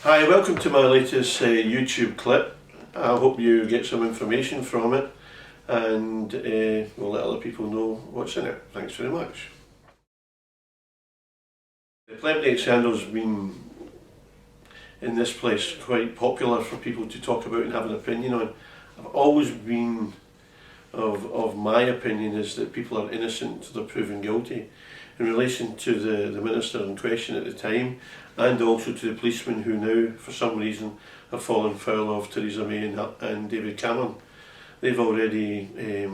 Hi, welcome to my latest YouTube clip. I hope you get some information from it and we'll let other people know what's in it. Thanks very much. The Plenty scandal's been in this place quite popular for people to talk about and have an opinion on. I've always been of my opinion is that people are innocent until they're proven guilty. In relation to the minister in question at the time, and also to the policemen who now, for some reason, have fallen foul of Theresa May and David Cameron. They've already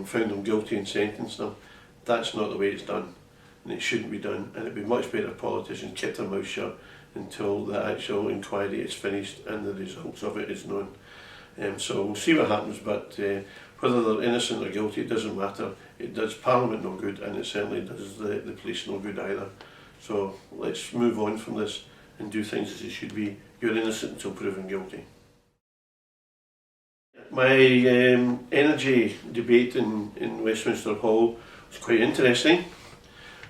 found them guilty and sentenced them. That's not the way it's done, and it shouldn't be done, and it'd be much better if politicians kept their mouth shut until the actual inquiry is finished and the results of it is known. So we'll see what happens, but whether they're innocent or guilty, it doesn't matter. It does Parliament no good, and it certainly does the police no good either. So let's move on from this and do things as it should be. You're innocent until proven guilty. My energy debate in Westminster Hall was quite interesting.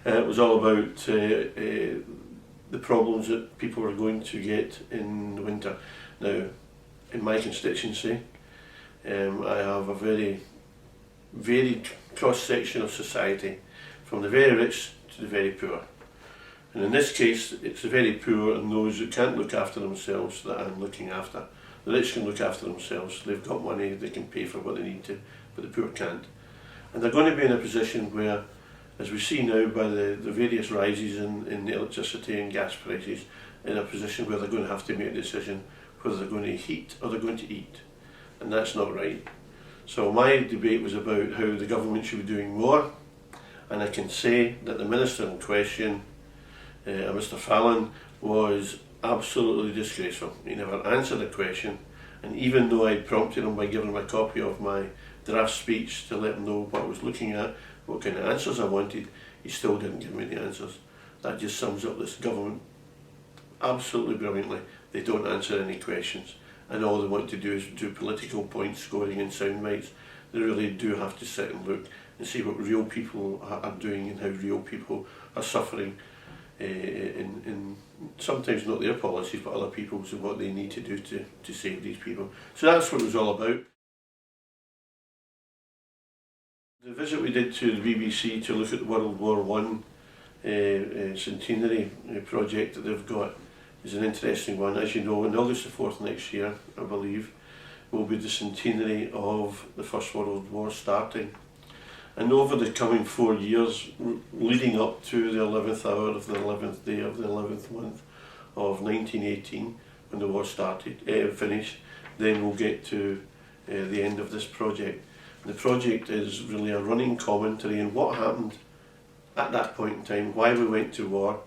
It was all about the problems that people are going to get in the winter. Now, in my constituency, I have a very varied cross-section of society, from the very rich to the very poor. And in this case, it's the very poor and those who can't look after themselves that I'm looking after. The rich can look after themselves, they've got money, they can pay for what they need to, but the poor can't. And they're going to be in a position where, as we see now by the various rises in the electricity and gas prices, in a position where they're going to have to make a decision whether they're going to heat or they're going to eat. And that's not right. So my debate was about how the government should be doing more, and I can say that the minister in question, Mr Fallon, was absolutely disgraceful. He never answered a question, and even though I prompted him by giving him a copy of my draft speech to let him know what I was looking at, what kind of answers I wanted, he still didn't give me the answers. That just sums up this government absolutely brilliantly. They don't answer any questions, and all they want to do is do political point scoring and sound bites. They really do have to sit and look and see what real people are doing and how real people are suffering in sometimes not their policies but other people's, and what they need to do to save these people. So that's what it was all about. The visit we did to the BBC to look at the World War I centenary project that they've got is an interesting one. As you know, on August the 4th next year, I believe, will be the centenary of the First World War starting. And over the coming 4 years, leading up to the 11th hour of the 11th day of the 11th month of 1918, when the war started, finished, then we'll get to the end of this project. The project is really a running commentary on what happened at that point in time, why we went to war,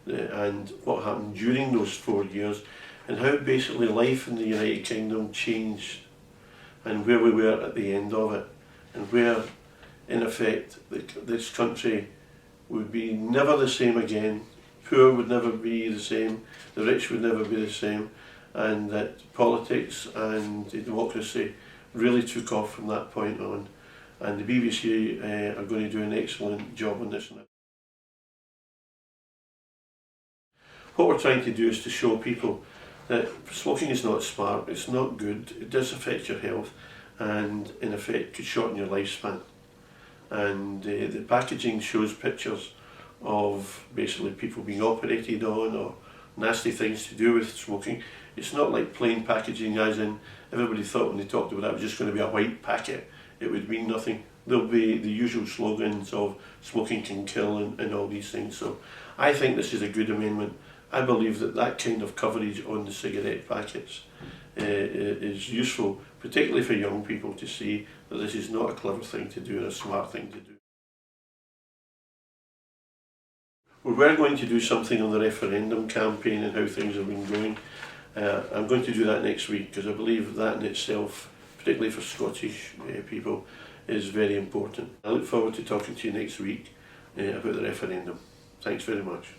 and what happened during those 4 years, and how basically life in the United Kingdom changed, and where we were at the end of it, and where in effect this country would be never the same again. Poor would never be the same, the rich would never be the same, and that politics and democracy really took off from that point on. And the BBC are going to do an excellent job on this now. What we're trying to do is to show people that smoking is not smart, it's not good, it does affect your health, and in effect could shorten your lifespan. And the packaging shows pictures of basically people being operated on or nasty things to do with smoking. It's not like plain packaging, as in everybody thought when they talked about that it was just going to be a white packet. It would mean nothing. There'll be the usual slogans of smoking can kill and all these things. So I think this is a good amendment. I believe that that kind of coverage on the cigarette packets is useful, particularly for young people, to see that this is not a clever thing to do and a smart thing to do. We were going to do something on the referendum campaign and how things have been going. I'm going to do that next week, because I believe that in itself, particularly for Scottish people, is very important. I look forward to talking to you next week about the referendum. Thanks very much.